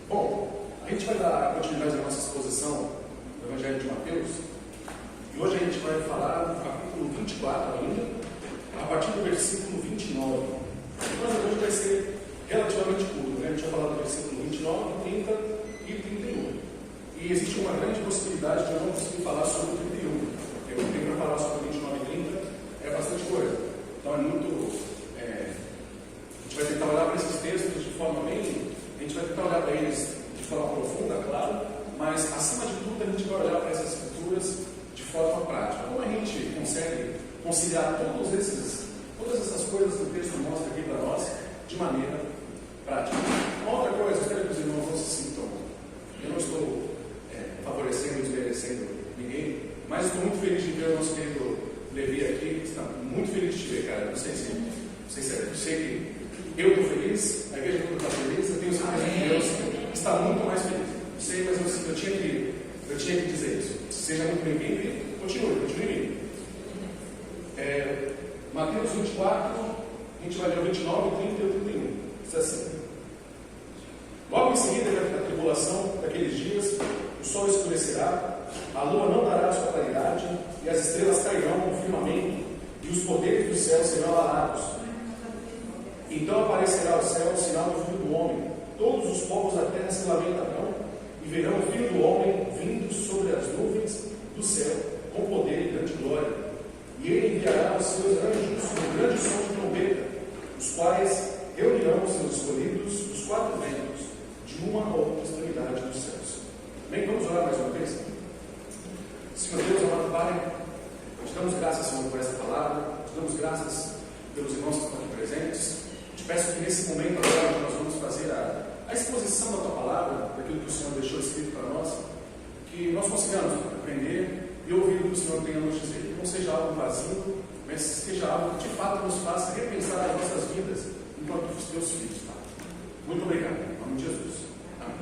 Bom, a gente vai dar continuidade à nossa exposição do Evangelho de Mateus, e hoje a gente vai falar do capítulo 24 ainda, a partir do versículo 29. Mas hoje vai ser relativamente curto, né? A gente vai falar do versículo 29, 30 e 31. E existe uma grande possibilidade de eu não conseguir falar sobre o 31, porque eu tenho para falar sobre o 29 e 30 é bastante coisa. Então é muito. A gente vai tentar olhar para esses textos de forma bem. A gente vai tentar olhar para eles de forma profunda, claro, mas acima de tudo a gente vai olhar para essas escrituras de forma prática. Como a gente consegue conciliar todas essas coisas que o texto mostra aqui para nós de maneira prática. Uma outra coisa, eu espero que os irmãos não se sintam. Eu não estou favorecendo ou desmerecendo ninguém, mas estou muito feliz de ver o nosso querido Levi aqui. Está muito feliz de te ver, cara. Não sei se eu sei que eu estou feliz, a igreja toda está feliz, eu tenho certeza que Deus está muito mais feliz. Não sei, mas eu tinha que dizer isso. Seja muito bem-vindo e continue vindo. Mateus 24, a gente vai ler o 29, 30 e o 31. Diz assim: logo em seguida da tribulação daqueles dias, o sol escurecerá, a lua não dará a sua claridade, e as estrelas cairão no firmamento, e os poderes do céu serão abalados. Então aparecerá ao céu o sinal do Filho do Homem. Todos os povos da terra se lamentarão e verão o Filho do Homem vindo sobre as nuvens do céu, com poder e grande glória. E ele enviará os seus anjos com grande som de trombeta, os quais reunirão os seus escolhidos dos quatro ventos, de uma a outra extremidade dos céus. Bem, vamos orar mais uma vez? Senhor Deus, amado Pai, nós damos graças, Senhor, por essa palavra, nós damos graças pelos irmãos que estão aqui presentes. Te peço que nesse momento agora nós vamos fazer a exposição da Tua palavra, daquilo que o Senhor deixou escrito para nós, que nós consigamos aprender e ouvir o que o Senhor tem a nos dizer, que não seja algo vazio, mas seja algo que de fato nos faça repensar as nossas vidas enquanto os Teus filhos. Tá? Muito obrigado, em nome de Jesus. Amém.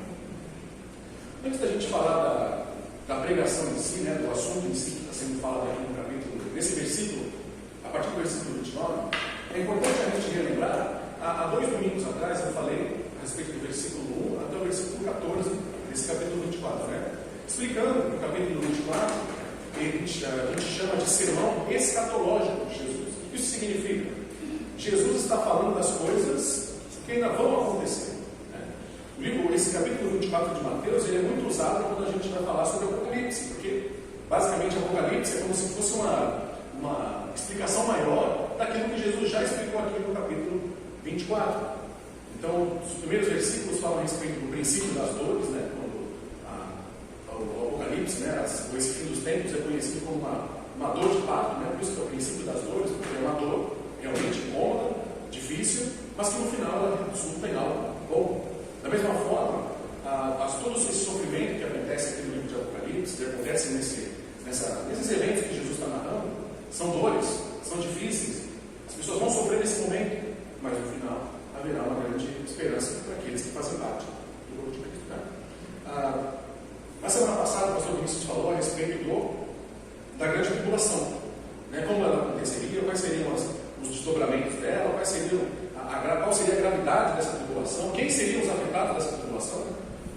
Antes da gente falar da pregação em si, do assunto em si que está sendo falado aqui no capítulo, nesse versículo, a partir do versículo 29, é importante a gente relembrar. Há 2 domingos atrás eu falei a respeito do versículo 1 até o versículo 14 desse capítulo 24, explicando no capítulo 24, a gente chama de sermão escatológico de Jesus. O que isso significa? Jesus está falando das coisas que ainda vão acontecer. Esse capítulo 24 de Mateus ele é muito usado quando a gente vai falar sobre o Apocalipse, porque basicamente o Apocalipse é como se fosse uma explicação maior daquilo que Jesus já explicou aqui no capítulo 24. Então, os primeiros versículos falam a respeito do princípio das dores, quando o Apocalipse, esse fim dos tempos é conhecido como uma dor de parto, por isso que é o princípio das dores, porque é uma dor realmente incômoda, difícil, mas que no final ela resulta em algo bom. Da mesma forma, todo esse sofrimento que acontece aqui no livro de Apocalipse, que acontece nesses eventos que Jesus está narrando, são dores, são difíceis, as pessoas vão sofrer nesse momento, mas no final haverá uma grande esperança para aqueles que fazem parte do corpo de Cristo. Na semana passada, o pastor Vinícius falou a respeito da grande tribulação, como ela aconteceria, quais seriam os desdobramentos dela, qual seria a gravidade dessa tribulação, quem seriam os afetados dessa tribulação,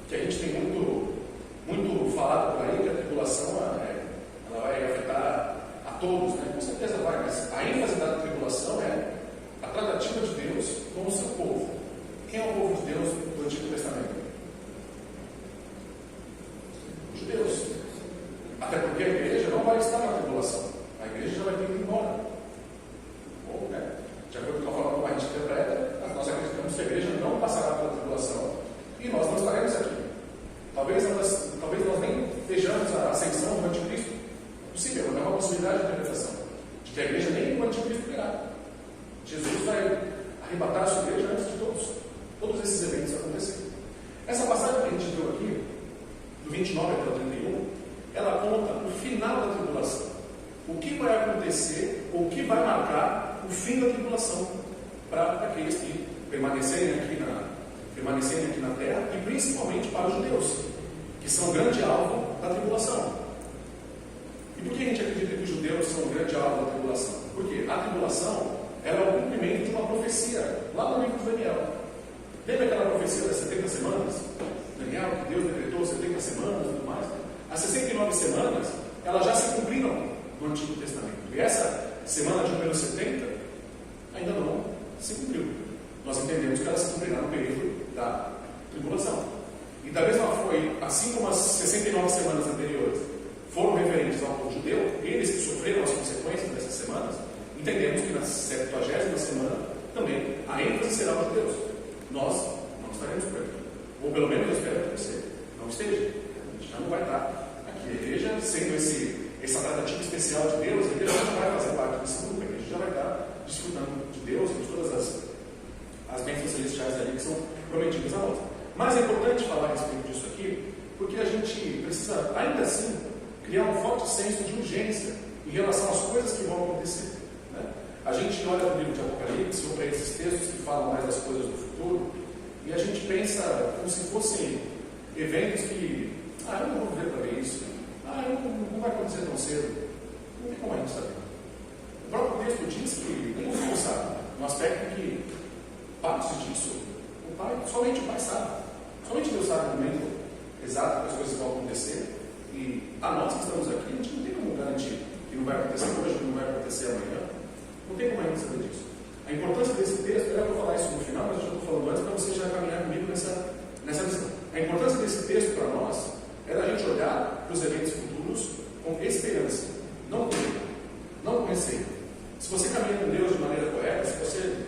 que a gente tem muito falado por aí que a tribulação ela vai afetar a todos, com certeza vai, mas a ênfase da tribulação é a tratativa de Deus com o seu povo. Quem é o povo de Deus do Antigo Testamento? Os judeus. Até porque a igreja não vai estar na tribulação, a igreja já vai ter que ir embora. Ou, de acordo com a forma como a gente interpreta, nós acreditamos que a igreja não passará pela tribulação e nós não estaremos aqui. Talvez nós nem vejamos a ascensão do anticristo. É possível, é uma possibilidade de interpretação de que a igreja nem o anticristo virá. Jesus vai arrebatar a sua igreja antes de todos esses eventos acontecerem. Essa passagem que a gente viu aqui, do 29 até o 31, ela conta o final da tribulação. O que vai acontecer, ou o que vai marcar o fim da tribulação para aqueles que permanecerem aqui na terra, e principalmente para os judeus, que são o grande alvo da tribulação. E por que a gente acredita que os judeus são o grande alvo da tribulação? Porque a tribulação ela é o cumprimento de uma profecia lá no livro de Daniel. Lembra aquela profecia das 70 semanas? Daniel, que Deus decretou 70 semanas e tudo mais, as 69 semanas, elas já se cumpriram no Antigo Testamento. E essa semana de número 70 ainda não se cumpriu. Nós entendemos que ela se cumprirá no período da tribulação. E da mesma forma, assim como as 69 semanas anteriores foram referentes ao povo judeu, eles que sofreram as consequências dessas semanas, entendemos que na 70ª semana também a ênfase será aos judeus. Nós não estaremos por aqui. Ou pelo menos eu espero que você não esteja. A gente já não vai estar aqui. A igreja, sendo essa tratativa especial de Deus, a igreja já vai fazer parte desse grupo. A igreja já vai estar desfrutando de Deus, de todas as bênçãos celestiais ali que são prometidas a nós. Mas é importante falar a respeito disso aqui, porque a gente precisa, ainda assim, criar um forte senso de urgência em relação às coisas que vão acontecer. Né? A gente olha para o livro de Apocalipse, ou para esses textos que falam mais das coisas do futuro, e a gente pensa como se fossem eventos que, eu não vou ver para ver isso, não vai acontecer tão cedo. Não tem como a gente saber. O próprio texto diz que nem o filho sabe, no aspecto que parte disso, somente o Pai sabe. Somente Deus sabe o momento exato que as coisas vão acontecer. E a nós que estamos aqui, a gente não tem como garantir que não vai acontecer hoje, que não vai acontecer amanhã. Não tem como a gente saber disso. A importância desse texto, era para falar isso no final, mas eu já estou falando antes para você já caminhar comigo nessa visão. A importância desse texto para nós era a gente olhar para os eventos futuros com esperança, não com medo, não com receio. Se você caminha com Deus de maneira correta, se você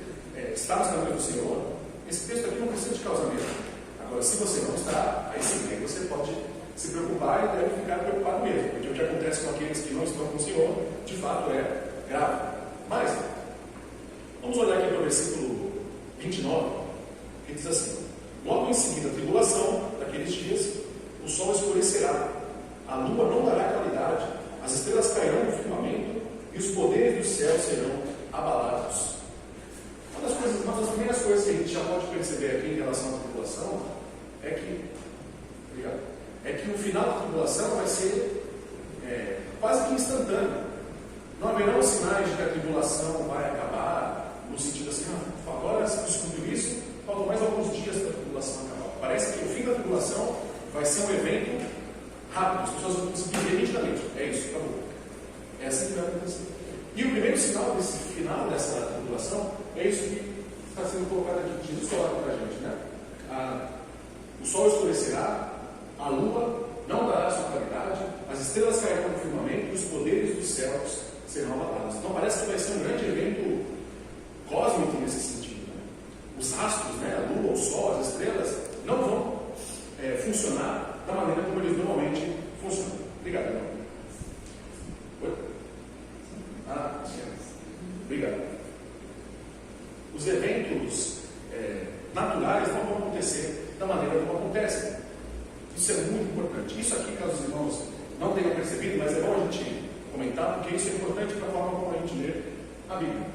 está nos caminhos do Senhor, esse texto aqui não precisa te causar medo. Agora, se você não está, aí sim, aí você pode se preocupar e deve ficar preocupado mesmo, porque o que acontece com aqueles que não estão com o Senhor, de fato é grave. Mas, vamos olhar aqui para o versículo 29, que diz assim: logo em seguida a tribulação daqueles dias, o sol escurecerá, a lua não dará claridade, as estrelas cairão no firmamento e os poderes do céu serão abalados. Uma das primeiras coisas que a gente já pode perceber aqui em relação à tribulação é que o final da tribulação vai ser quase que instantâneo. Não haverão sinais de que a tribulação vai acabar, no sentido assim, agora se descobriu isso, faltam mais alguns dias para a tribulação acabar. Parece que o fim da tribulação vai ser um evento rápido, as pessoas vão conseguir ver nitidamente. É isso, acabou. É assim que vai acontecer. E o primeiro sinal desse final dessa tribulação é isso que está sendo colocado aqui, Jesus coloca para a gente, né? O sol escurecerá, a lua não dará sua claridade, as estrelas cairão no firmamento e os poderes dos céus serão abalados. Então parece que vai ser um grande evento cósmico nesse sentido. Né? Os astros, né? A lua, o sol, as estrelas, não vão funcionar da maneira como eles normalmente funcionam. Obrigado, irmão. Oi? Obrigado. Os eventos naturais não vão acontecer da maneira como acontecem. Isso é muito importante. Isso aqui, caso os irmãos não tenham percebido, mas é bom a gente comentar, porque isso é importante para a forma como a gente lê a Bíblia.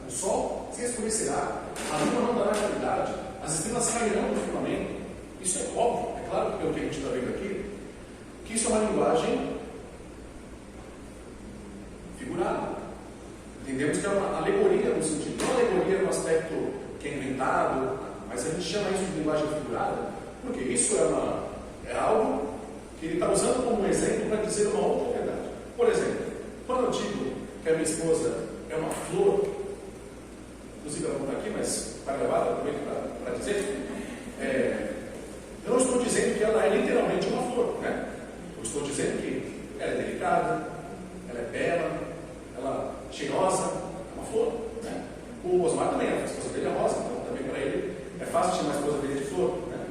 O sol se escurecerá, a lua não dará claridade, as estrelas cairão no firmamento. Isso é óbvio, é claro, pelo que a gente está vendo aqui, que isso é uma linguagem figurada. Entendemos que é uma alegoria no sentido, não alegoria no aspecto que é inventado, mas a gente chama isso de linguagem figurada, porque isso é algo que ele está usando como exemplo para dizer uma outra verdade. Por exemplo, quando eu digo que a minha esposa é uma flor, inclusive ela não está aqui, mas está gravada, aproveito para dizer, eu não estou dizendo que ela é literalmente uma flor, né? Eu estou dizendo que ela é delicada, ela é bela, ela é cheirosa, é uma flor, né? O Osmar também, a esposa dele é rosa, então também para ele é fácil chamar a esposa dele de flor, né?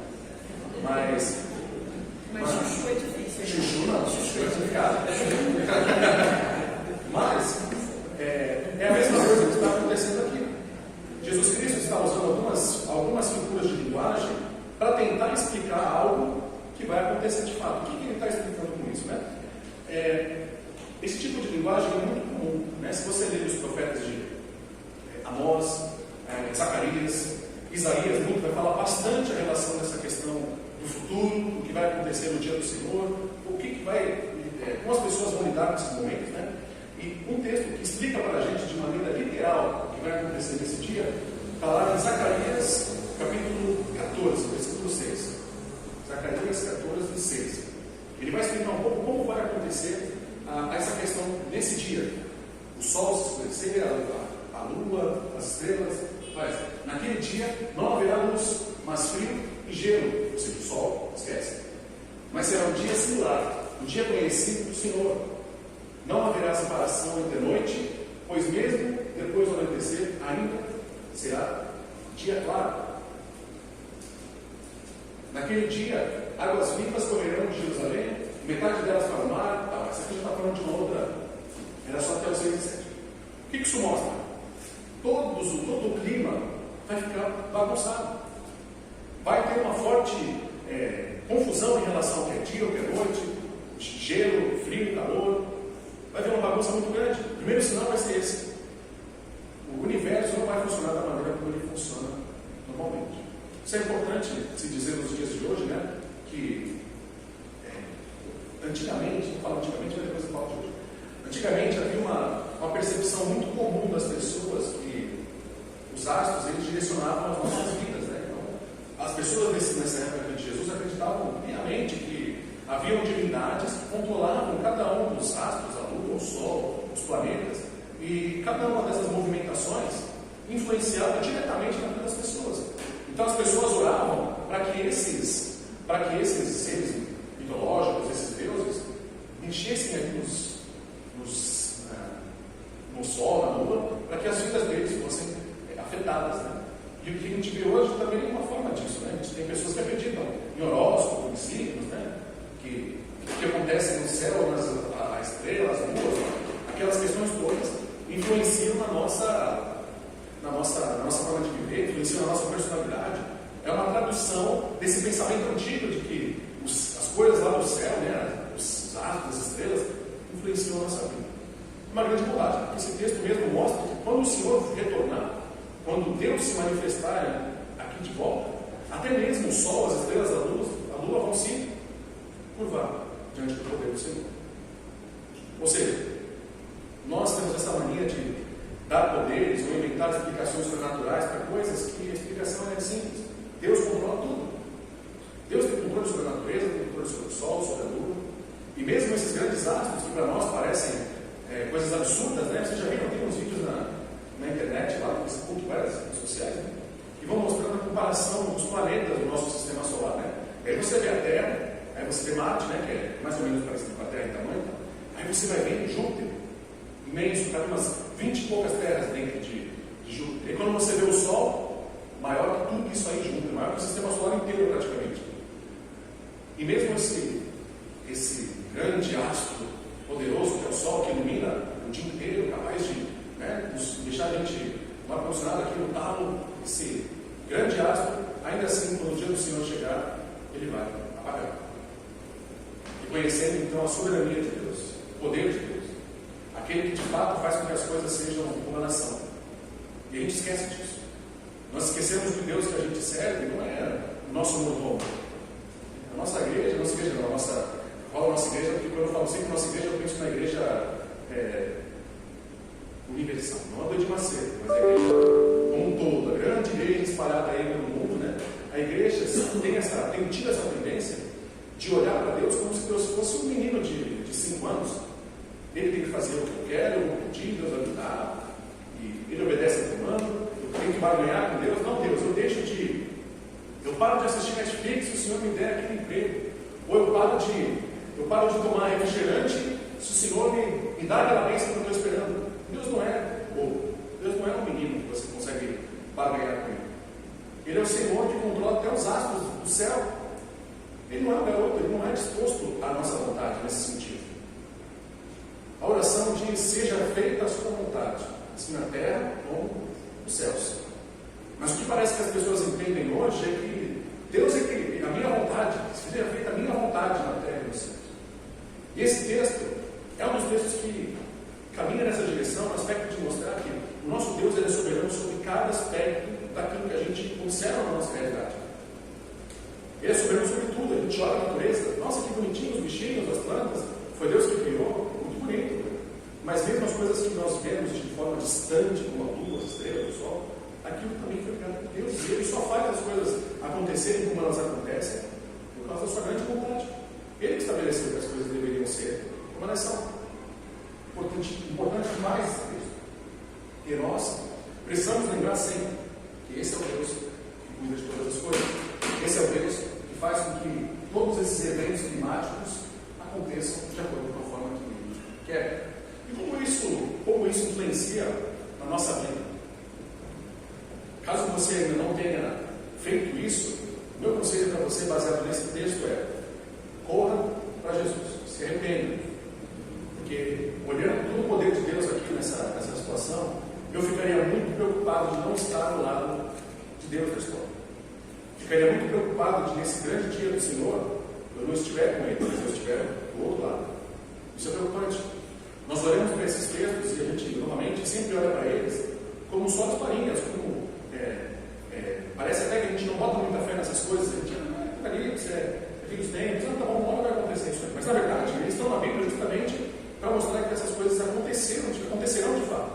Mas chuchu é difícil. Chuchu não, chuchu é complicado. Mas é a mesma coisa que está acontecendo aqui. Jesus Cristo está usando algumas figuras de linguagem para tentar explicar algo que vai acontecer de fato. O que ele está explicando com isso, né? Esse tipo de linguagem é muito comum, né? Se você ler os profetas de Amós, Zacarias, Isaías, muito vai falar bastante a relação dessa questão do futuro, do que vai acontecer no dia do Senhor, como as pessoas vão lidar com esses momentos, né? E um texto que explica para a gente de maneira literal o que vai acontecer nesse dia, está lá em Zacarias, capítulo 14, versículo 6. Zacarias 14, 6. Ele vai explicar um pouco como vai acontecer essa questão nesse dia. O sol se escurecer, a lua, as estrelas. Mas naquele dia não haverá luz, mas frio e gelo. Ou seja, o sol, esquece. Mas será um dia singular, um dia conhecido do Senhor. Não haverá separação entre a noite, pois mesmo depois do anoitecer, ainda será dia claro. Naquele dia, águas vivas correrão de Jerusalém, metade delas para o mar. Isso aqui já está falando de uma outra. Era só até o 6 e 7. O que isso mostra? Todo o clima vai ficar bagunçado. Vai ter uma forte confusão em relação ao que é dia, ao que é noite, gelo, frio, calor. Vai ter uma bagunça muito grande. O primeiro sinal vai ser esse. O universo não vai funcionar da maneira como ele funciona normalmente. Isso é importante se dizer nos dias de hoje, né? Que antigamente, vou falar antigamente, mas depois eu falo de hoje. Antigamente havia uma percepção muito comum das pessoas que os astros eles direcionavam as nossas vidas, né? Então, as pessoas nessa época de Jesus acreditavam piamente que haviam divindades que controlavam cada um dos astros, a lua, o sol, os planetas, e cada uma dessas movimentações influenciava diretamente na vida das pessoas. Então as pessoas oravam para que esses seres mitológicos, esses deuses, mexessem ali no sol, na lua, para que as vidas deles fossem afetadas, né? E o que a gente vê hoje também é uma forma disso, né? A gente tem pessoas que acreditam em horóscopo, em signos, né? Que acontece no céu, as estrelas, as luas, aquelas questões todas influenciam na nossa forma de viver, influenciam na nossa personalidade. É uma tradução desse pensamento antigo de que as coisas lá do céu, né? Os astros, as estrelas, influenciam a nossa vida. Uma grande bobagem. Esse texto mesmo mostra que quando o Senhor retornar, quando Deus se manifestar aqui de volta, até mesmo o sol, as estrelas, a lua vão se curvar diante do poder do Senhor. Ou seja, nós temos essa mania de dar poderes ou inventar explicações sobrenaturais para coisas que a explicação é simples. Deus controla tudo. Deus tem controle sobre a natureza, tem controle sobre o sol, sobre a lua. E mesmo esses grandes astros que para nós parecem coisas absurdas, né? Vocês já viram, tem uns vídeos na internet, lá no Facebook, várias redes sociais, né? Que vão mostrando a comparação dos planetas do nosso sistema solar, né? Aí você vê a Terra, aí você vê Marte, né? Que é mais ou menos parecido com a Terra em tamanho. Aí você vai vendo Júpiter, imenso, cabe umas 20 e poucas terras dentro de Júpiter. E quando você vê o Sol, maior que tudo isso aí junto, maior que o sistema solar inteiro praticamente. E mesmo esse grande astro poderoso que é o Sol, que ilumina o dia inteiro, capaz de nos deixar a gente mal posicionado aqui no talo, esse grande astro, ainda assim, quando o dia do Senhor chegar, ele vai apagar. E conhecendo então a soberania de Deus, o poder de Deus, aquele que de fato faz com que as coisas sejam como elas são. E a gente esquece disso. Nós esquecemos que o Deus que a gente serve não é o nosso mordomo. A nossa igreja, a nossa igreja não, a nossa igreja, porque quando eu falo sempre nossa igreja, eu penso na igreja universal, não a do Edir Macedo, mas a igreja como um todo, a grande igreja espalhada aí pelo mundo, né? A igreja tem tido essa tendência de olhar para Deus como se Deus fosse um menino de 5 anos. Ele tem que fazer o que eu quero, eu vou pedir, Deus vai me dar, e ele obedece ao comando, eu tenho que barganhar com Deus. Não, Deus, eu paro de assistir Netflix se o Senhor me der aquele emprego, ou eu paro de tomar refrigerante se o Senhor me dá aquela bênção que eu estou esperando. Deus não é bobo, Deus não é um menino que você consegue barganhar com ele. Ele é o Senhor que controla até os astros do céu. Ele não é um garoto, ele não é disposto à nossa vontade nesse sentido. A oração diz: seja feita a sua vontade, assim na terra como nos céus. Mas o que parece que as pessoas entendem hoje é que Deus é que a minha vontade, seja feita a minha vontade na terra e nos céus. E esse texto é um dos textos que caminha nessa direção, no aspecto de mostrar que o nosso Deus é soberano sobre cada aspecto daquilo que a gente observa na nossa realidade. Ele é soberano sobre tudo. A gente olha a natureza, nossa, que bonitinho os bichinhos, as plantas, foi Deus que criou, muito bonito. Mas mesmo as coisas que nós vemos de forma distante, como a lua, as estrelas, o sol, aquilo também foi criado por Deus. E Ele só faz as coisas acontecerem como elas acontecem por causa da sua grande vontade. Ele que estabeleceu que as coisas deveriam ser como elas são. Importante demais isso. E nós precisamos lembrar sempre que esse é o Deus que cuida de todas as coisas. Esse é o Deus que faz com que todos esses eventos climáticos aconteçam de acordo com a forma que Ele quer. E como isso influencia na nossa vida? Caso você ainda não tenha feito isso, o meu conselho para você, baseado nesse texto, é: corra para Jesus, se arrependa. Porque, olhando todo o poder de Deus aqui nessa situação, eu ficaria muito preocupado de não estar do lado de Deus na história. Ficaria muito preocupado de, nesse grande dia do Senhor, eu não estiver com Ele, mas eu estiver do outro lado. Isso é preocupante. Nós olhamos para esses textos e a gente, normalmente, sempre olha para eles como só historinhas, como parece até que a gente não bota muita fé nessas coisas. A gente é apocalipse, filhos tempos, tá bom, uma hora vai acontecer isso. Mas na verdade, eles estão na Bíblia justamente para mostrar que essas coisas acontecerão de fato.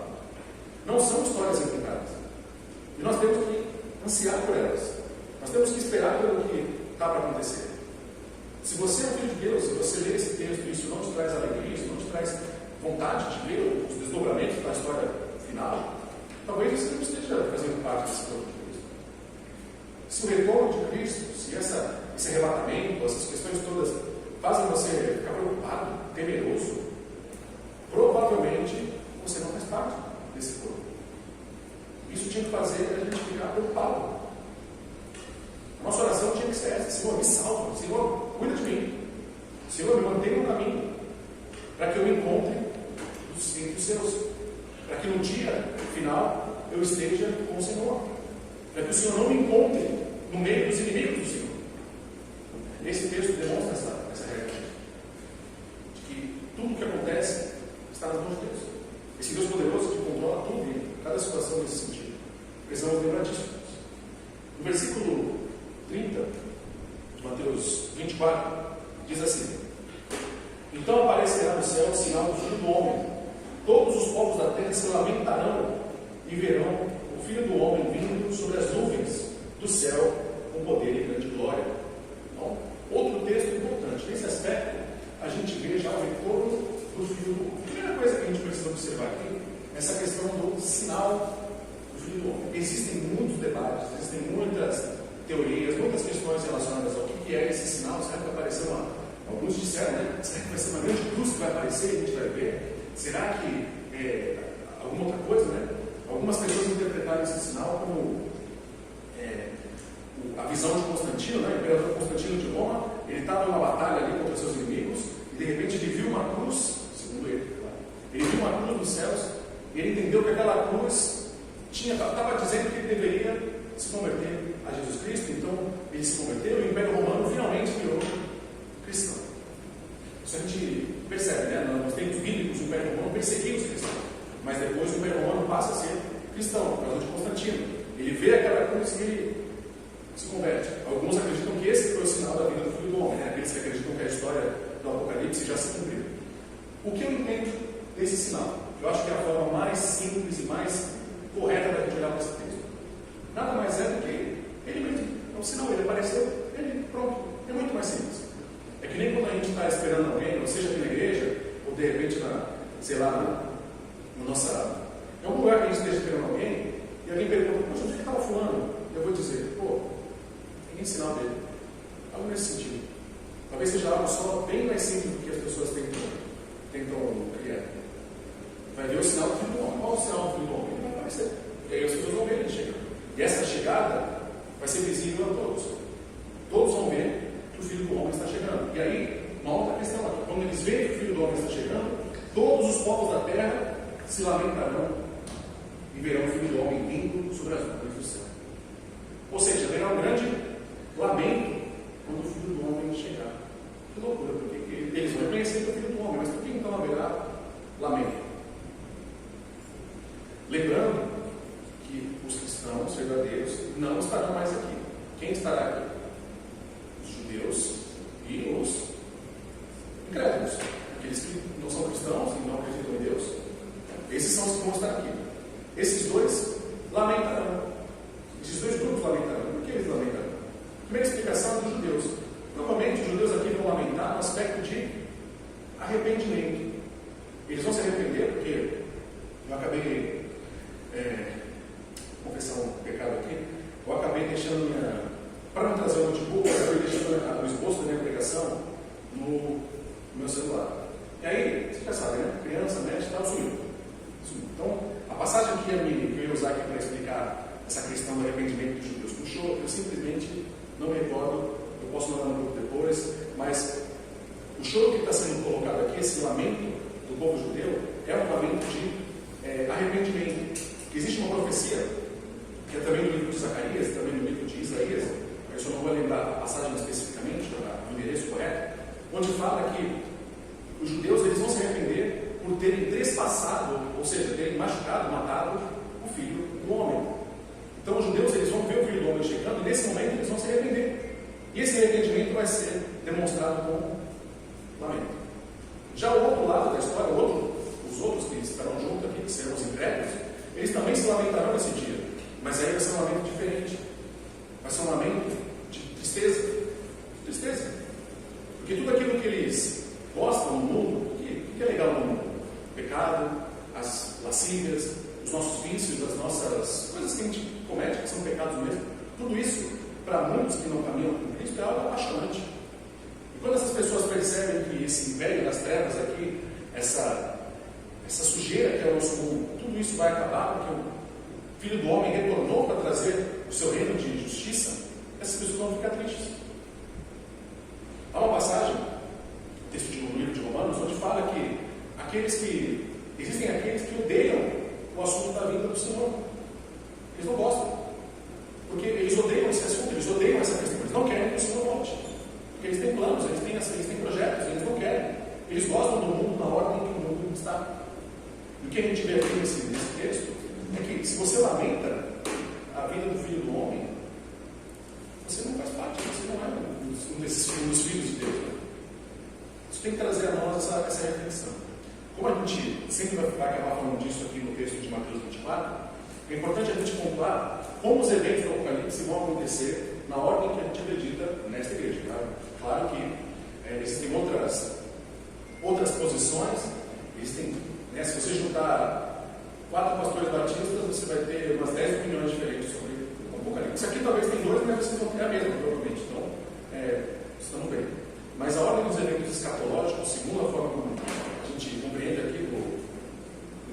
Não são histórias inventadas. E nós temos que ansiar por elas. Nós temos que esperar pelo que está para acontecer. Se você é um filho de Deus, se você lê esse texto e isso não te traz alegria, isso não te traz vontade de ver os desdobramentos da história final, talvez você não esteja fazendo parte desse corpo de Cristo. Se o retorno de Cristo, se esse arrebatamento, essas questões todas fazem você ficar preocupado, temeroso, provavelmente você não faz parte desse corpo. Isso tinha que fazer a gente ficar preocupado. A nossa oração tinha que ser essa: Senhor, me salva, Senhor, cuida de mim, Senhor, me mantenha no caminho, para que eu me encontre entre os seus, para que no dia final eu esteja com o Senhor, para que o Senhor não me encontre no meio dos inimigos do Senhor. Esse texto demonstra essa realidade, de que tudo o que acontece está nas mãos de Deus. Esse Deus poderoso que controla tudo e cada situação nesse sentido. Precisamos lembrar disso. No versículo 30 de Mateus 24, diz assim: então aparecerá no céu o sinal do Filho do Homem. Todos os povos da terra se lamentarão e verão o Filho do Homem vindo sobre as nuvens do céu com poder e grande glória. Bom, outro texto importante. Nesse aspecto, a gente vê já o retorno do Filho do Homem. A primeira coisa que a gente precisa observar aqui é essa questão do sinal do Filho do Homem. Existem muitos debates, existem muitas teorias, muitas questões relacionadas ao que é esse sinal. Será que vai aparecer alguns disseram, né? Será que vai ser uma grande cruz que vai aparecer e a gente vai ver? Será que alguma outra coisa, né? Algumas pessoas interpretaram esse sinal como a visão de Constantino, né? O imperador Constantino de Roma. Ele estava numa batalha ali contra seus inimigos e de repente ele viu uma cruz, segundo ele, claro. Ele viu uma cruz nos céus e ele entendeu que aquela cruz estava dizendo que ele deveria se converter a Jesus Cristo. Então ele se converteu e o Império Romano finalmente virou cristão. Isso a gente percebe, né? Nos tempos bíblicos o Império Romano perseguia os cristãos, mas depois o Império Romano passa a ser cristão, por causa de Constantino. Ele vê aquela cruz e ele se converte. Alguns acreditam que esse foi o sinal da vida do Filho do Homem, né? Aqueles que acreditam que a história do Apocalipse já se cumpriu. O que eu entendo desse sinal? Eu acho que é a forma mais simples e mais correta da gente olhar para esse texto. Nada mais é do que ele mesmo. É um sinal, ele apareceu, ele, pronto. É muito mais simples. É que nem quando a gente está esperando alguém, ou seja aqui na igreja, ou de repente em algum lugar que a gente esteja esperando alguém, e alguém pergunta: poxa, onde é que estava fulano? Eu vou dizer: pô, tem sinal dele. Algo nesse sentido. Talvez seja algo só bem mais simples do que as pessoas tentam criar. Vai ver o sinal do Filho do Homem. Qual o sinal do Filho do Homem? Ele vai aparecer. E aí as pessoas vão ver ele chegar. E essa chegada vai ser visível a todos. Todos vão ver que o Filho do Homem está chegando. E aí, uma outra questão aqui: quando eles veem que o Filho do Homem está chegando, todos os povos da terra se lamentarão e verão o Filho do Homem vindo sobre as nuvens do céu. Ou seja, haverá um grande lamento quando o Filho do Homem chegar. Que loucura, porque eles vão reconhecer que é o Filho do Homem, mas por que então haverá lamento? Lembrando que os cristãos verdadeiros não estarão mais aqui. Quem estará aqui? Os judeus e os incrédulos. Aqueles que não são cristãos e não acreditam em Deus. Esses são os que vão estar aqui. Esses dois lamentarão. Esses dois grupos lamentaram. Por que eles lamentaram? A primeira explicação é dos judeus. Provavelmente os judeus aqui vão lamentar no aspecto de arrependimento. Eles vão se arrepender porque eu acabei, confessar um pecado aqui, eu acabei deixando para não trazer o notebook, eu acabei deixando o esboço da minha pregação no meu celular. E aí, você já sabe, né? Criança, mexe, tal, sumiu. Então, a passagem que eu ia usar aqui para explicar essa questão do arrependimento dos judeus com choro, eu simplesmente não me recordo, eu posso mandar um pouco depois, mas o choro que está sendo colocado aqui, esse lamento do povo judeu, é um lamento de arrependimento. Existe uma profecia, que é também no livro de Zacarias, também no livro de Isaías, eu só não vou lembrar a passagem especificamente, o endereço correto, onde fala que os judeus eles vão se arrepender por terem trespassado, ou seja, terem machucado, matado o filho do homem. Então os judeus eles vão ver o filho do homem chegando e nesse momento eles vão se arrepender. E esse arrependimento vai ser demonstrado com lamento. Já o outro lado da história, os outros que estarão junto aqui, que serão os incrédulos, eles também se lamentarão nesse dia. Mas aí vai ser um lamento diferente. Vai ser um lamento de tristeza. Tristeza. Porque tudo aquilo que eles gostam no mundo, o que é legal no mundo? O pecado, as lascívias, os nossos vícios, as nossas coisas que a gente comete, que são pecados mesmo. Tudo isso, para muitos que não caminham com Cristo, é algo apaixonante. E quando essas pessoas percebem que esse império das trevas aqui, essa sujeira que é o nosso mundo, tudo isso vai acabar, porque o Filho do Homem retornou para trazer o seu reino de justiça, essas pessoas vão ficar tristes. Há uma passagem, texto no livro de Romanos, onde fala que existem aqueles que odeiam o assunto da vinda do Senhor. Eles não gostam. Porque eles odeiam esse assunto, eles odeiam essa questão. Eles não querem que o Senhor volte. Porque eles têm planos, eles têm projetos, eles não querem. Eles gostam do mundo na ordem que o mundo está. E o que a gente vê aqui nesse texto é que se você lamenta a vida do Filho do Homem, você não faz parte, você não é um dos filhos de Deus. Né? Isso tem que trazer a nós essa reflexão. Como a gente sempre vai acabar falando disso aqui no texto de Mateus 24, é importante a gente pontuar como os eventos do Apocalipse vão acontecer na ordem que a gente acredita nesta igreja. Claro que existem outras posições, existem, né, se você juntar 4 pastores batistas, você vai ter umas 10 opiniões diferentes sobre o Apocalipse. Isso aqui talvez tem 2, mas vocês vão ter a mesma, provavelmente. Então, estamos bem. Mas a ordem dos eventos escatológicos, segundo a forma como a gente compreende aqui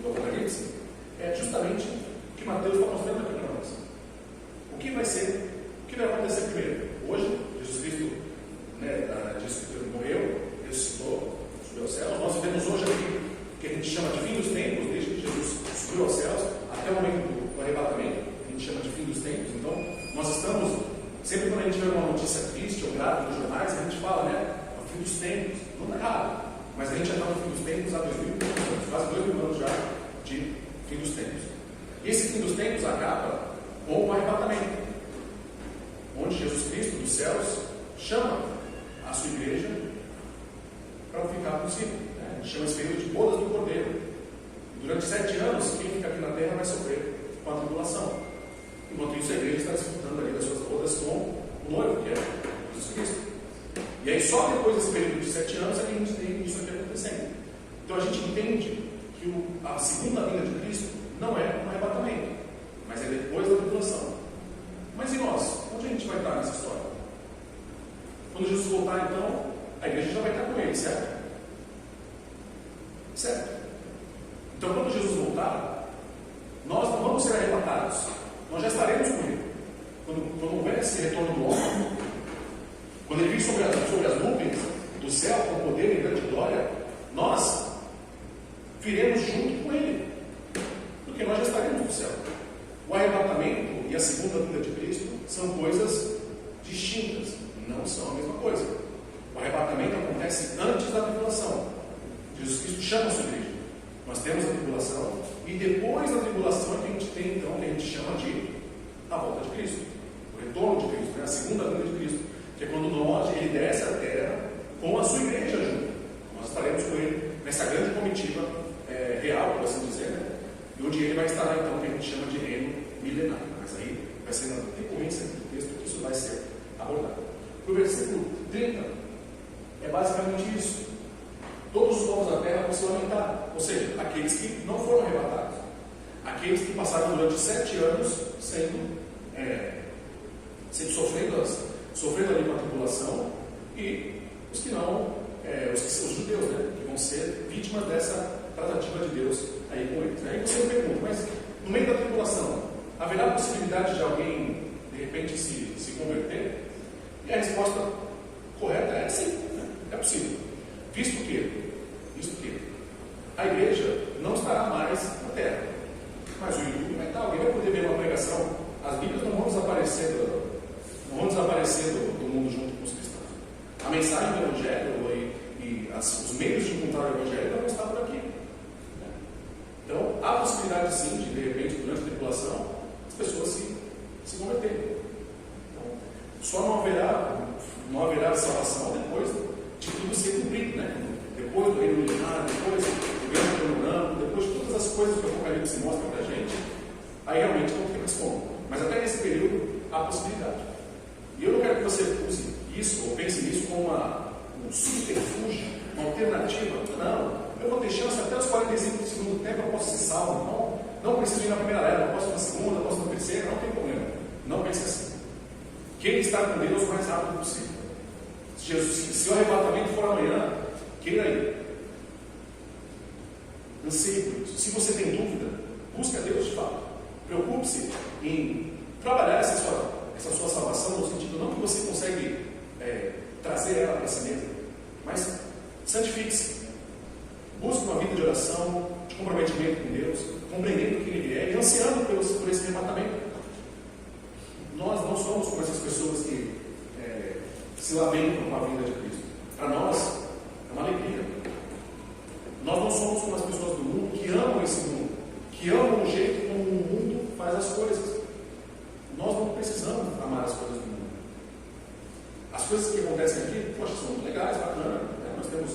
do Apocalipse, é justamente o que Mateus está mostrando aqui para nós. O que vai acontecer primeiro? Hoje, Jesus Cristo, morreu, ressuscitou, subiu aos céus. Nós vivemos hoje aqui o que a gente chama de fim dos tempos, desde que Jesus subiu aos céus até o momento do arrebatamento, a gente chama de fim dos tempos. Então, nós estamos, sempre quando a gente vê uma notícia triste ou grave nos jornais, a gente fala, né, o fim dos tempos. Não está errado, mas a gente já está no fim dos tempos há 2.000 anos, quase 2.000 anos já de fim dos tempos. E esse fim dos tempos acaba com o arrebatamento, onde Jesus Cristo dos céus chama a sua igreja para ficar consigo. Né? A gente chama esse período de bodas do Cordeiro. E durante 7 anos, quem fica aqui na terra vai sofrer com a tribulação. Enquanto isso, a igreja está desfrutando ali das suas bodas com o noivo, que é Jesus Cristo. E aí, só depois desse período de 7 anos, é que a gente tem isso aqui acontecendo. Então, a gente entende que a segunda vinda de Cristo não é um arrebatamento, mas é depois da tribulação. Mas e nós? Onde a gente vai estar nessa história? Quando Jesus voltar, então, a igreja já vai estar com ele, certo? Certo? Então, quando Jesus voltar, nós não vamos ser arrebatados, nós já estaremos com ele. Quando houver esse retorno do homem, quando ele vir sobre as nuvens do céu, com poder e grande glória, nós viremos junto com ele, porque nós já estaremos no céu. O arrebatamento e a segunda vinda de Cristo são coisas distintas, não são a mesma coisa. O arrebatamento acontece antes da tribulação. Jesus Cristo chama a sua igreja. Nós temos a tribulação, e depois da tribulação é que a gente tem, então, o que a gente chama de a volta de Cristo, o retorno de Cristo, né? A segunda vinda de Cristo, que é quando ele desce à terra com a sua igreja junto. Nós estaremos com ele nessa grande comitiva real, por assim dizer, né? E onde ele vai estar lá, então, o que a gente chama de reino milenário. Mas aí vai vai ser na decorrência do texto que isso vai ser abordado. O versículo 30 é basicamente isso. Todos os povos da terra vão se lamentar, ou seja, aqueles que não foram arrebatados, aqueles que passaram durante 7 anos sofrendo ali com a tribulação, e os que não, os judeus, né, que vão ser vítimas dessa tratativa de Deus aí com eles. Aí você me pergunta, mas no meio da tribulação, haverá a possibilidade de alguém, de repente, se converter? E a resposta correta é sim, né? É possível. Visto que a igreja não estará mais na terra, mas o YouTube vai estar, alguém vai poder ver uma pregação. As Bíblias não vão desaparecer do mundo junto com os cristãos. A mensagem do Evangelho os meios de encontrar o Evangelho vão estar por aqui. Então, há possibilidade sim de repente, durante a tribulação, as pessoas se converterem. Então, só não haverá salvação depois de tudo ser cumprido, né? Depois do reino milenar, depois do grande trono branco, depois de todas as coisas que o Apocalipse mostra para a gente, aí realmente não tem mais como. Mas até nesse período há possibilidade. E eu não quero que você use isso, ou pense nisso como um subterfúgio, uma alternativa. Não, eu vou ter chance até os 45 do segundo tempo, eu posso ser salvo. Não preciso ir na primeira era, eu posso ir na segunda, eu posso ir na terceira, não tem problema. Não pense assim. Quem está com Deus o mais rápido possível. Se o arrebatamento for amanhã, queira ir. Anseie por isso. Se você tem dúvida, busque a Deus de fato. Preocupe-se em trabalhar essa sua salvação, no sentido não que você consegue trazer ela para si mesmo, mas santifique-se. Busque uma vida de oração, de comprometimento com Deus, compreendendo quem Ele é e ansiando por esse arrebatamento. Nós não somos como essas pessoas que se lamentam com a vinda de Cristo. Para nós, é uma alegria. Nós não somos como as pessoas do mundo que amam esse mundo, que amam o jeito como o mundo faz as coisas. Nós não precisamos amar as coisas do mundo. As coisas que acontecem aqui, poxa, são muito legais, bacana. Né? Nós temos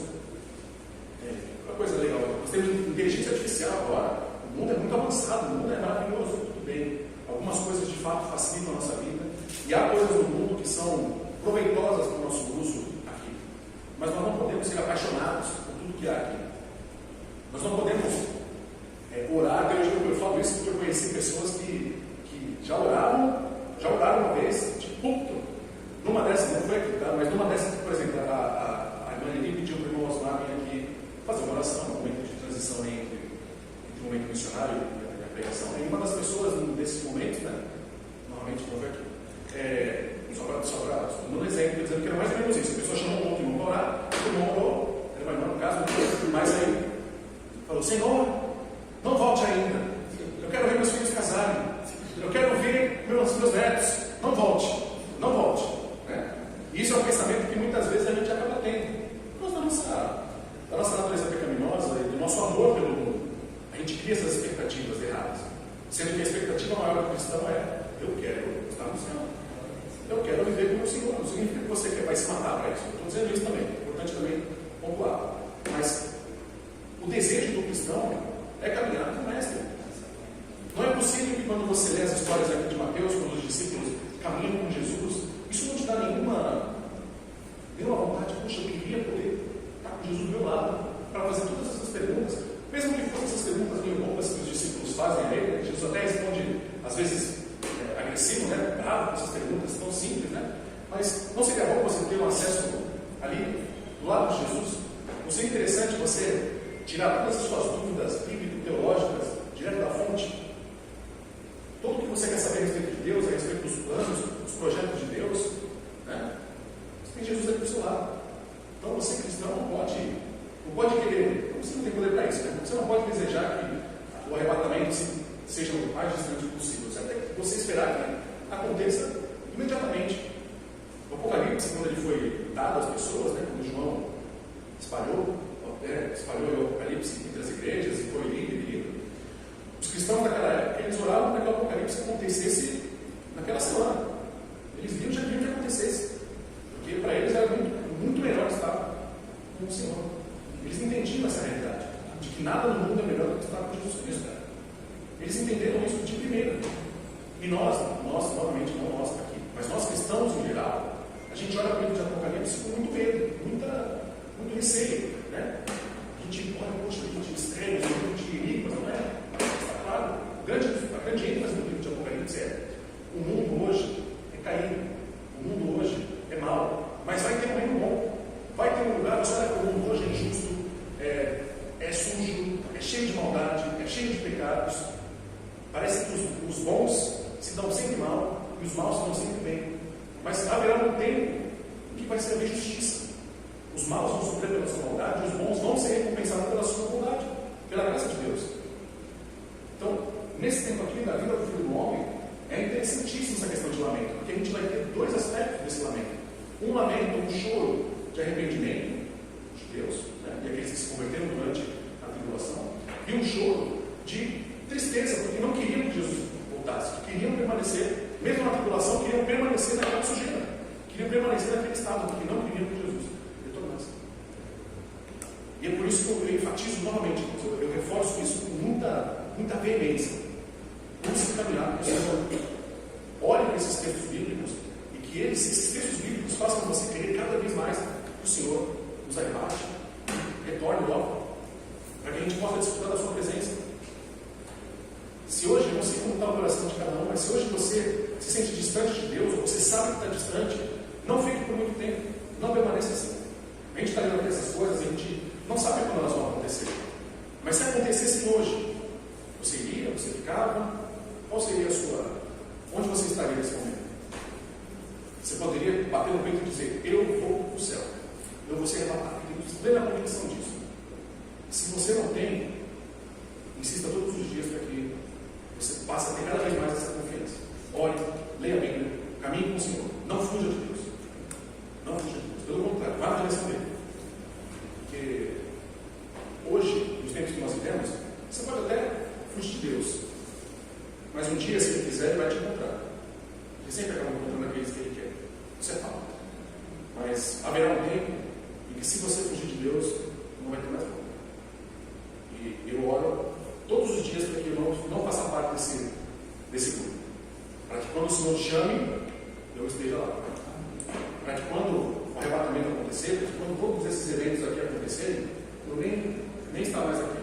uma coisa legal. Nós temos inteligência artificial agora. O mundo é muito avançado, o mundo é maravilhoso, tudo bem. Algumas coisas de fato facilitam a nossa vida. E há coisas no mundo que são proveitosas para o nosso uso aqui. Mas nós não podemos ser apaixonados por tudo que há aqui. Nós não podemos orar. Eu falo isso porque eu conheci pessoas que já oraram uma vez, de púlpito. Numa dessas, não foi aqui, tá? Mas numa dessas, por exemplo, a irmã Eli pediu para o irmão Osmar vir aqui fazer uma oração, um momento de transição entre o momento missionário e a pregação. E uma das pessoas desses momentos, né? Normalmente não foi aqui. Só para dando um exemplo, dizendo que era mais ou menos isso. A pessoa chamou um outro irmão para orar, o irmão orou, era uma irmã no caso, mas aí falou: Senhor, não volte ainda. Eu quero ver meus filhos casarem. Eu quero ver meus netos. Não volte. Não volte. Né? Isso é um pensamento que muitas vezes a gente acaba tendo. Por causa da nossa natureza pecaminosa e do nosso amor pelo mundo. A gente cria essas expectativas erradas. Sendo que a expectativa maior do cristão é: eu quero estar no céu. Eu quero viver com o meu Senhor. Não significa que você vai se matar para isso. Estou dizendo isso também. É importante também pontuar. Mas o desejo do cristão é caminhar com o Mestre. Não é possível que quando você lê as histórias aqui de Mateus, quando os discípulos caminham com Jesus, isso não te dá nenhuma vontade. Puxa, eu queria poder estar com Jesus do meu lado para fazer todas essas perguntas. Mesmo que fossem essas perguntas meio bombas que os discípulos fazem a ele, Jesus até responde, às vezes, agressivo, né? Bravo com essas perguntas tão simples, né? Mas não seria bom você ter um acesso ali, do lado de Jesus? Não seria interessante você tirar todas as suas dúvidas bíblico-teológicas direto da fonte? Tudo que você quer saber a respeito de Deus, a respeito dos planos, dos projetos de Deus, né? Você tem Jesus aqui do seu lado. Então você, cristão, não pode querer, você não tem poder para isso, né? Você não pode desejar que o arrebatamento seja o mais distante possível. Você tem que esperar que aconteça imediatamente. O Apocalipse, quando ele foi dado às pessoas, né? Quando João espalhou o Apocalipse entre as igrejas e foi lido e lido, os cristãos daquela época, eles oravam para que o Apocalipse acontecesse naquela semana. Eles já viam que acontecesse. Porque para eles era muito melhor estar com o Senhor. Eles entendiam essa realidade, de que nada no mundo é melhor do que estar com Jesus Cristo. Eles entenderam isso de primeira. E nós, novamente, não nós aqui, mas nós cristãos em geral, a gente olha para o livro de Apocalipse com muito medo, muito receio, né? A gente olha, poxa, a gente escreve um livro de enigmas, não é? Está claro. A grande ênfase do livro de Apocalipse é: o mundo hoje é caído, o mundo hoje é mau, mas vai ter um reino bom, vai ter um lugar. Você olha para o mundo hoje é injusto, é sujo, é cheio de maldade, é cheio de pecados. Parece que os bons se dão sempre mal e os maus se dão sempre bem. Mas haverá um tempo em que vai ser haver justiça. Os maus vão sofrer pela sua maldade e os bons vão ser recompensados pela sua bondade, pela graça de Deus. Então, nesse tempo aqui, na vida do Filho do Homem, é interessantíssima essa questão de lamento, porque a gente vai ter dois aspectos desse lamento. Um lamento, um choro de arrependimento de Deus, né? E aqueles que se converteram durante a tribulação, e um choro de tristeza, porque não queriam que Jesus voltasse, que queriam permanecer, mesmo na tribulação, queriam permanecer naquela sujeira, queriam permanecer naquele estado, porque não queriam que Jesus retornasse. E é por isso que eu enfatizo novamente, eu reforço isso com muita veemência. Vamos se caminhar com o Senhor. Olhe para esses textos bíblicos e que esses textos bíblicos façam você querer cada vez mais que o Senhor nos arrebate, retorne logo, para que a gente possa desfrutar da sua presença. Se hoje, não sei como está o coração de cada um, mas se hoje você se sente distante de Deus, ou você sabe que está distante, não fique por muito tempo, não permaneça assim. A gente está lendo aqui essas coisas, a gente não sabe quando elas vão acontecer. Mas se acontecessem hoje, você iria, você ficava? Qual seria a sua... Onde você estaria nesse momento? Você poderia bater no peito e dizer: eu vou para o céu, eu vou ser arrebatado. Tenha a convicção disso. Se você não tem, insista todos os dias para que você passe a ter cada vez mais essa confiança. Ore, leia a Bíblia, caminhe com o Senhor. Não fuja de Deus. Não fuja de Deus. Pelo contrário, vá na direção dele. Porque hoje, nos tempos que nós vivemos, você pode até fugir de Deus. Mas um dia, se ele quiser, ele vai te encontrar. Ele sempre acaba encontrando aqueles que ele quer. Isso é fato. Mas haverá um tempo em que, se você fugir de Deus, não vai ter mais volta. E eu oro todos os dias para que eu não faça parte desse grupo. Para que quando o Senhor chame, eu esteja lá. Para que quando o arrebatamento acontecer, para que quando todos esses eventos aqui acontecerem, eu nem estar mais aqui.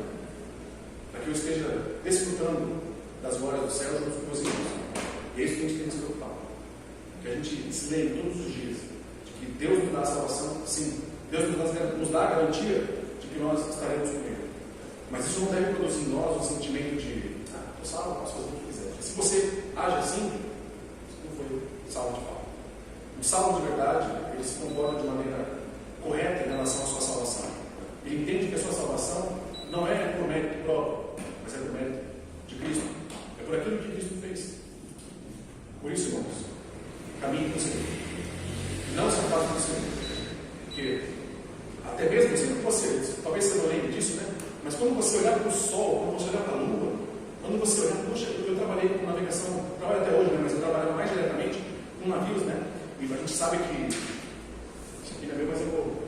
Para que eu esteja desfrutando das glórias do céu junto com meus irmãos. E é isso que a gente tem que se preocupar. Que a gente se lembre todos os dias de que Deus nos dá a salvação, sim. Deus nos dá a garantia de que nós estaremos com Ele. Mas isso não deve produzir em nós um sentimento de: estou salvo, posso fazer o que quiser. Porque se você age assim, você não foi salvo de fato. Um salvo de verdade, ele se comporta de maneira correta em relação à sua salvação. Ele entende que a sua salvação não é por mérito próprio, mas é por mérito de Cristo. É por aquilo que Cristo fez. Por isso, irmãos, caminhe com o Senhor. Não se afaste do Senhor. Porque até mesmo, sempre que você, talvez você não lembre disso, né? Mas quando você olhar para o sol, quando você olhar para a lua, quando você olhar, poxa, eu trabalhei com navegação, trabalho até hoje, né? Mas eu trabalhava mais diretamente com navios, né? E a gente sabe que, isso aqui não é meu, mas eu vou...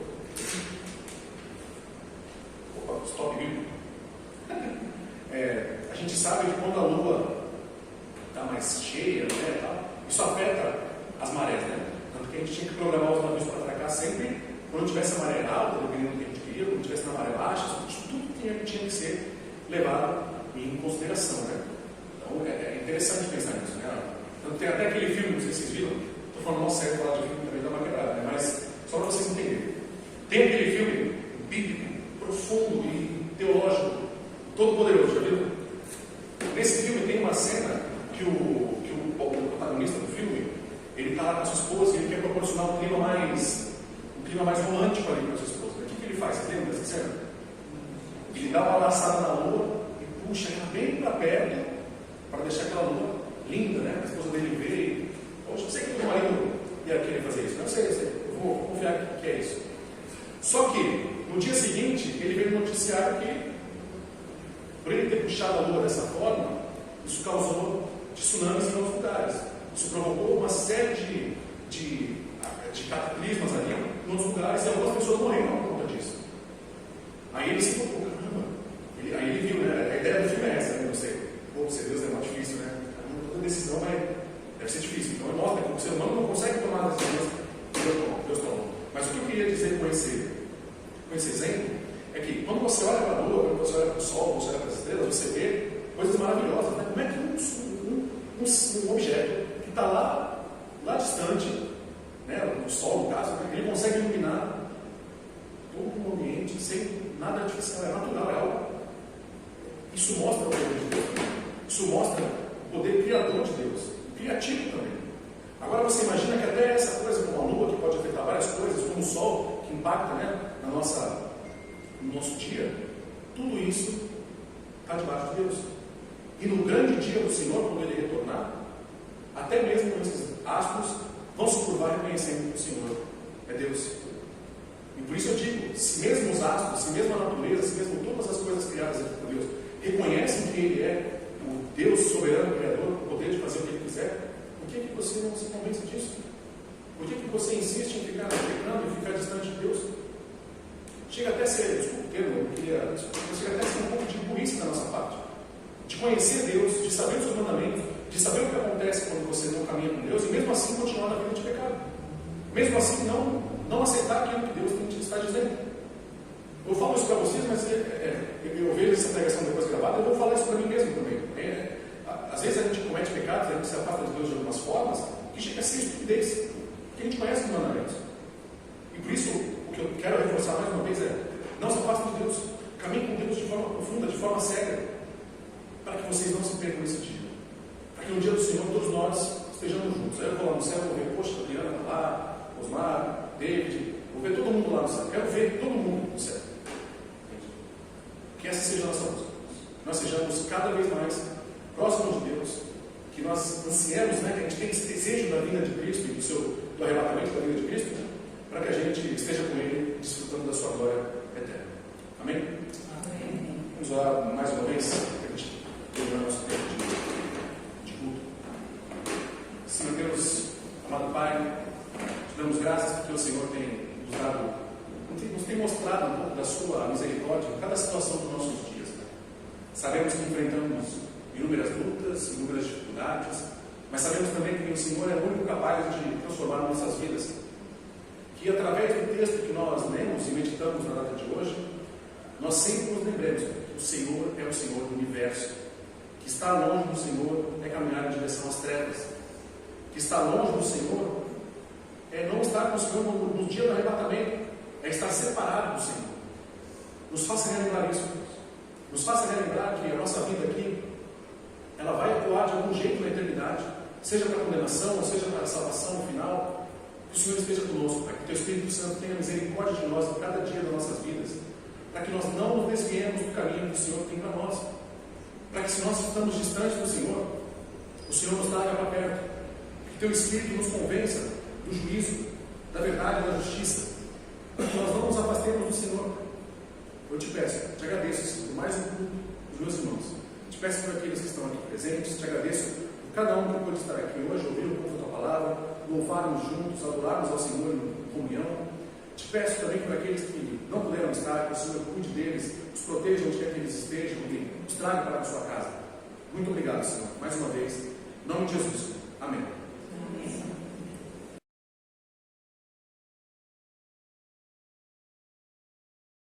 Opa, stop bíblico. A gente sabe que quando a lua está mais cheia, né, tal, isso afeta as marés, né? Tanto que a gente tinha que programar os navios para atracar sempre quando tivesse a maré alta, dependendo do que a gente queria, quando tivesse na maré baixa, tudo tinha que ser levado em consideração, né? Então é interessante pensar nisso, né? Então, tem até aquele filme, não sei se vocês viram, estou falando mal sério falar de filme também dá uma quebrada, né? Mas só para vocês entenderem. Tem aquele filme bíblico, profundo e teológico, todo poderoso, já viram? Nesse filme tem uma cena que o protagonista do filme, ele está lá com a sua esposa e ele quer proporcionar um clima mais romântico ali com a sua esposa. O que ele faz? Você lembra dessa cena? Ele dá uma laçada na lua e puxa ela bem para perto para deixar aquela lua linda, né? A esposa dele vê e... Poxa, eu sei que o marido ia querer fazer isso. Não, eu sei. Eu vou confiar que é isso. Só que, no dia seguinte, ele vê no noticiário que, por ele ter puxado a lua dessa forma, isso causou tsunamis em outros lugares. Isso provocou uma série de cataclismas ali em outros lugares e algumas pessoas morreram por conta disso. Aí ele se tocou, caramba. Aí ele viu, né? A ideia do filme é essa, né? Você, Deus é muito difícil, né? Toda decisão vai você olha para a lua, quando você olha para o sol, quando você olha para as estrelas, você vê coisas maravilhosas, né? Como é que um objeto que está lá distante, né, o sol no caso, ele consegue iluminar todo o ambiente sem nada artificial, é natural, é algo. Isso mostra o poder de Deus. Isso mostra o poder criador de Deus, criativo também. Agora você imagina que até essa coisa como a lua, que pode afetar várias coisas, como o sol, que impacta, né, no nosso dia, tudo isso está debaixo de Deus. E no grande dia do Senhor, quando Ele retornar, até mesmo esses astros vão se curvar reconhecendo que o Senhor é Deus. E por isso eu digo, se mesmo os astros, se mesmo a natureza, se mesmo todas as coisas criadas por Deus reconhecem que Ele é o Deus soberano, criador, com o poder de fazer o que Ele quiser, por que você não se convence disso? Por que você insiste em ficar pecando e ficar distante de Deus? Chega até a ser, desculpa o termo, chega até a ser um pouco de burrice da nossa parte. De conhecer Deus, de saber os seus mandamentos, de saber o que acontece quando você não caminha com Deus, e mesmo assim continuar na vida de pecado. Mesmo assim não aceitar aquilo que Deus está dizendo. Eu falo isso para vocês, mas eu vejo essa pregação depois gravada, eu vou falar isso para mim mesmo também. Às vezes a gente comete pecados, a gente se afasta de Deus de algumas formas, que chega a ser estupidez, porque a gente conhece os mandamentos. E por isso, o que eu quero reforçar mais uma vez é: não se afastem de Deus, caminhem com Deus de forma profunda, de forma séria, para que vocês não se percam nesse dia. Para que no dia do Senhor todos nós estejamos juntos. Aí eu vou lá no céu, vou ver, poxa, a Adriana está lá, Osmar, David, vou ver todo mundo lá no céu. Quero ver todo mundo no céu. Que essa seja a nossa busca. Nós sejamos cada vez mais próximos de Deus, que nós ansiemos, né, que a gente tenha esse desejo da vinda de Cristo e do arrebatamento da vinda de Cristo, né, para que a gente esteja com Ele, desfrutando da sua glória eterna. Amém? Amém. Vamos orar mais uma vez, para que a gente tenha o nosso tempo de culto. Senhor Deus, amado Pai, te damos graças porque o Senhor tem nos tem mostrado um pouco da sua misericórdia em cada situação dos nossos dias. Pai. Sabemos que enfrentamos inúmeras lutas, inúmeras dificuldades, mas sabemos também que o Senhor é o único capaz de transformar nossas vidas. Que através do texto que nós lemos e meditamos na data de hoje, nós sempre nos lembremos que o Senhor é o Senhor do universo, que estar longe do Senhor é caminhar em direção às trevas, que estar longe do Senhor é não estar com o Senhor no dia do arrebatamento, é estar separado do Senhor. Nos faça relembrar isso, Deus. Nos faça relembrar que a nossa vida aqui, ela vai atuar de algum jeito na eternidade, seja para a condenação, ou seja para a salvação no final. Que o Senhor esteja conosco, Pai, que o Teu Espírito Santo tenha misericórdia de nós em cada dia das nossas vidas, para que nós não nos desviemos do caminho que o Senhor tem para nós, para que se nós estamos distantes do Senhor, o Senhor nos traga para perto, que o Teu Espírito nos convença do juízo, da verdade e da justiça, para que nós não nos afastemos do Senhor. Eu te peço, te agradeço, Senhor, mais um culto dos meus irmãos. Te peço por aqueles que estão aqui presentes, te agradeço por cada um que pôde estar aqui hoje, ouvir um pouco da tua palavra, louvarmos juntos, adorarmos ao Senhor em comunhão. Te peço também por aqueles que não puderam estar, que o Senhor cuide deles, os proteja onde quer que eles estejam e os traga para a sua casa. Muito obrigado, Senhor, mais uma vez. Em nome de Jesus. Amém.